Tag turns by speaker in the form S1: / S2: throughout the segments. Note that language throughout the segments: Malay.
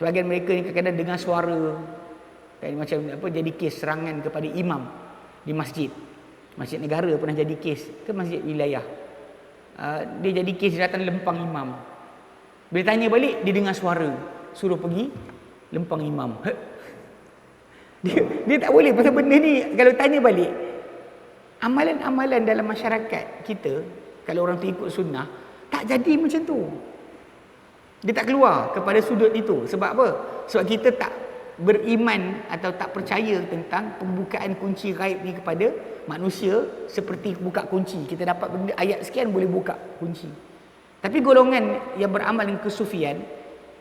S1: Sebahagian mereka ni kadang-kadang dengar suara kan, macam apa, jadi kes serangan kepada imam di masjid. Masjid negara pernah jadi kes ke masjid wilayah. Dia jadi kes, dia datang lempang imam. Bila tanya balik, dia dengar suara, suruh pergi lempang imam. Dia tak boleh pasal benda ni. Kalau tanya balik, amalan-amalan dalam masyarakat kita, kalau orang tu ikut sunnah, tak jadi macam tu. Dia tak keluar kepada sudut itu. Sebab apa? Sebab kita tak beriman atau tak percaya tentang pembukaan kunci gaib ni kepada manusia seperti buka kunci. Kita dapat benda, ayat sekian boleh buka kunci. Tapi golongan yang beramal dengan kesufian,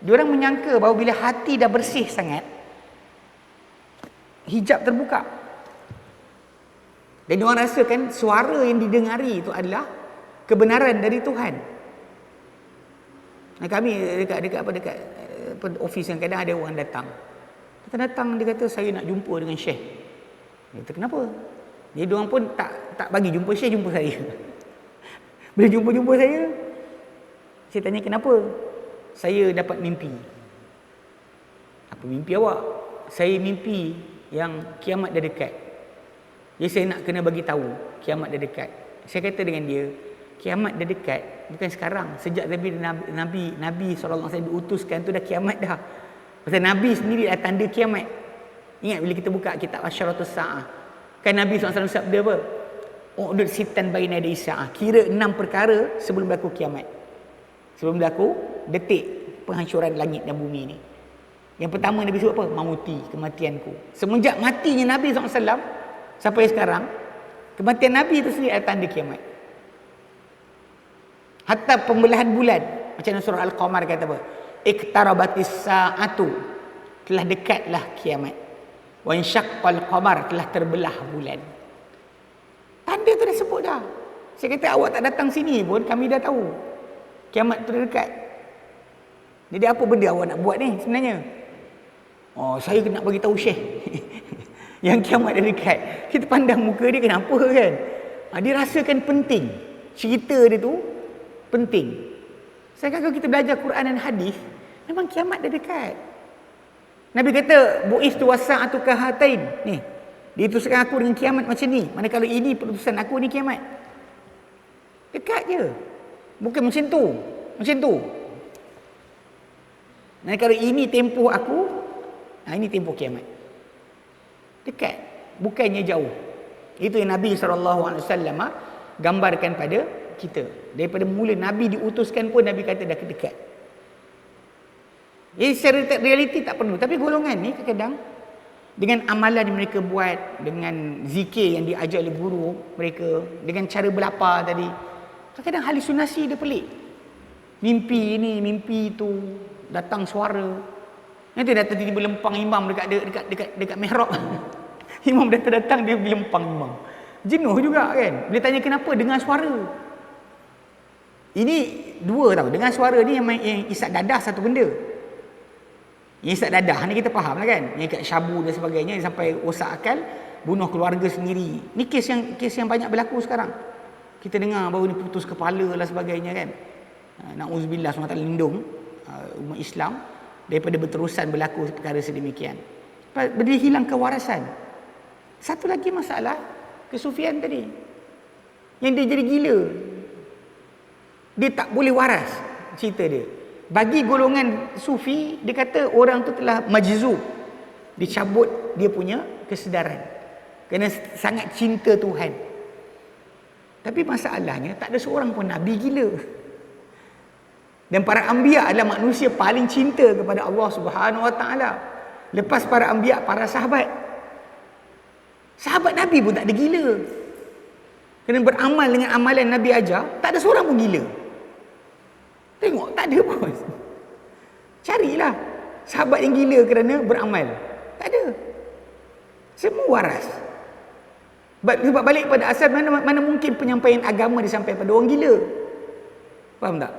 S1: diorang menyangka bahawa bila hati dah bersih sangat, hijab terbuka. Dan diorang rasakan suara yang didengari itu adalah kebenaran dari Tuhan. Kami dekat office yang kadang ada orang datang, dia kata saya nak jumpa dengan Syekh. Dia kata kenapa? Dia diorang pun tak bagi jumpa Syekh, jumpa saya. Bila jumpa saya tanya kenapa? Saya dapat mimpi. Apa mimpi awak? Saya mimpi yang kiamat dah dekat. Jadi saya nak kena bagi tahu kiamat dah dekat. Saya kata dengan dia, kiamat dah dekat bukan sekarang. Sejak Nabi SAW diutuskan tu dah kiamat dah. Pasal Nabi sendiri dah tanda kiamat. Ingat bila kita buka kitab Asyaratus Sa'ah, kan Nabi SAW sabda apa? U'dud sitan baina yaday sa'ah. Kira 6 perkara sebelum berlaku kiamat. Sebelum berlaku detik penghancuran langit dan bumi ni. Yang pertama Nabi sebut apa? Mauti, kematianku. Semenjak matinya Nabi SAW sampai sekarang, kematian Nabi itu sendiri adalah tanda kiamat. Hatta pembelahan bulan, macam surah Al-Qamar kata apa? Iqtarabatis sa'atu, telah dekatlah kiamat. Wa insyaqqal qamar, telah terbelah bulan. Tanda tu dah sebut dah. Saya kata awak tak datang sini pun kami dah tahu kiamat tu dekat. Jadi apa benda awak nak buat ni sebenarnya? Oh, saya nak bagi tahu Syekh yang kiamat dah dekat. Kita pandang muka dia kenapa kan? Dia rasakan penting. Cerita dia tu penting. Sedangkan kalau kita belajar Quran dan hadis, memang kiamat dah dekat. Nabi kata, bu'istu wasa'atu kahatain. Ni, diutuskan aku dengan kiamat macam ni. Manakala ini perutusan aku ni kiamat. Dekat je. Bukan macam tu. Macam tu. Manakala ini tempoh aku, ini tempoh kiamat. Dekat. Bukannya jauh. Itu yang Nabi SAW gambarkan pada kita. Daripada mula Nabi diutuskan pun Nabi kata dah dekat. Jadi secara realiti tak perlu. Tapi golongan ni kadang-kadang dengan amalan yang mereka buat, dengan zikir yang diajar oleh guru mereka, dengan cara berlapar tadi, kadang-kadang halusinasi dia pelik. Mimpi ini, mimpi itu, datang suara. Nanti datang tiba-tiba lempang imam dekat mihrab. Imam datang dia lempang imam. Jenuh juga kan. Bila tanya kenapa, dengar suara. Ini dua tau. Dengar suara ni yang isap dadah satu benda. Yang isap dadah ni kita faham lah kan. Yang kat syabu dan sebagainya sampai rosak akal, bunuh keluarga sendiri. Ni kes yang banyak berlaku sekarang. Kita dengar baru ni putus kepala lah sebagainya kan. Na'udzubillah SWT lindung umat Islam daripada berterusan berlaku perkara sedemikian. Dia hilang kewarasan. Satu lagi masalah kesufian tadi. Yang dia jadi gila. Dia tak boleh waras cerita dia. Bagi golongan sufi, dia kata orang tu telah majzub. Dicabut dia punya kesedaran. Kerana sangat cinta Tuhan. Tapi masalahnya, tak ada seorang pun Nabi gila. Dan para anbiya adalah manusia paling cinta kepada Allah Subhanahu Wa Taala. Lepas para anbiya, para sahabat. Sahabat Nabi pun tak ada gila. Kerana beramal dengan amalan Nabi ajar, tak ada seorang pun gila. Tengok, tak ada pun. Carilah sahabat yang gila kerana beramal. Tak ada. Semua waras. Sebab balik pada asal, mana mungkin penyampaian agama disampaikan pada orang gila. Faham tak?